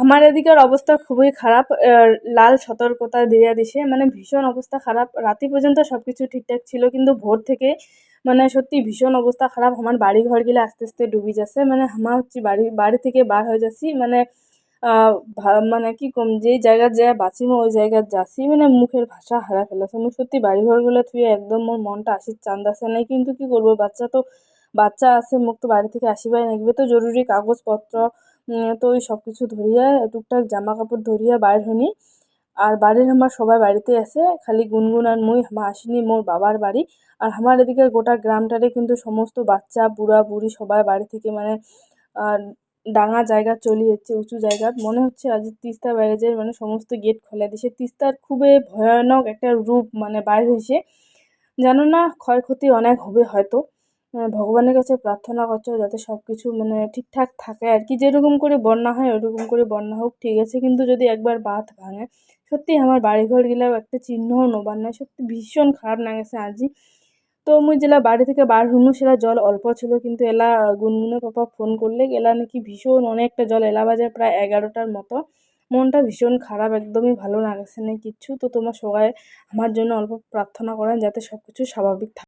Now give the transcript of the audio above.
আমার এদিকের অবস্থা খুবই খারাপ। লাল সতর্কতা দিয়া দিছে। মানে ভীষণ অবস্থা খারাপ। রাতি পর্যন্ত সবকিছু ঠিকঠাক ছিল। কিন্তু ভোর থেকে মানে সত্যি ভীষণ অবস্থা খারাপ। আমার বাড়িঘরগুলা আস্তে, আস্তে ডুবি যাচ্ছে। মানে হামা হচ্ছি বাড়ি থেকে বার হয়ে যাচ্ছি। মানে আ মানে কি কম যেই জায়গায় যেয়ে বাঁচিমু ওই জায়গায় যাচ্ছি। মানে মুখের ভাষা হারায় ফেলেছি। আমি সত্যি বাড়িঘরগুলা থুয়ে একদম মোর মনটা আসির চান্দাছে নাই। কিন্তু কি করব বাচ্চা আছে মোক তো বাড়ি থেকে আসিবাই লাগবে। তো জরুরি কাগজপত্র তো ওই সবকিছু ধরিয়া টুকটাক জামা কাপড় ধরিয়া বাইর হইনি। আর বাড়ির আমার সবাই বাড়িতে আছে, খালি গুনগুন আর মুই হামা আসিনি মোর বাবার বাড়ি। আর আমার এদিকের গোটা গ্রামটারে কিন্তু সমস্ত বাচ্চা বুড়া বুড়ি সবাই বাড়ি থেকে মানে আহ ডাঙা জায়গা চলে যাচ্ছে উঁচু জায়গা। মনে হচ্ছে আজ তিস্তা ব্যারেজের মানে সমস্ত গেট খুলে দিছে। তিস্তার খুবই ভয়ানক একটা রূপ মানে বাইর হয়েছে। জানো না, ক্ষয়ক্ষতি অনেক হবে হয়তো। ভগবানের কাছে প্রার্থনা করছো যাতে সবকিছু মানে ঠিকঠাক থাকে আর কি। যেরকম করে বন্যা হয় ওরকম করে বন্যা হোক, ঠিক আছে। কিন্তু যদি একবার বাঁধ ভাঙে, সত্যি আমার বাড়িঘর গিলাও একটা চিহ্নও নবান নাই। সত্যি ভীষণ খারাপ লাগেছে আজি। তো মুই জেলা বাড়ি থেকে বার হনু সেলা জল অল্প ছিল, কিন্তু এলা গুনগুনে পাপা ফোন করলে এলা নাকি ভীষণ অনেকটা জল, এলা বাজে প্রায় 11টার মতো। মনটা ভীষণ খারাপ, একদমই ভালো লাগছে না কিচ্ছু। তো তোমার সবাই আমার জন্য অল্প প্রার্থনা করেন যাতে সবকিছু স্বাভাবিক থাকে।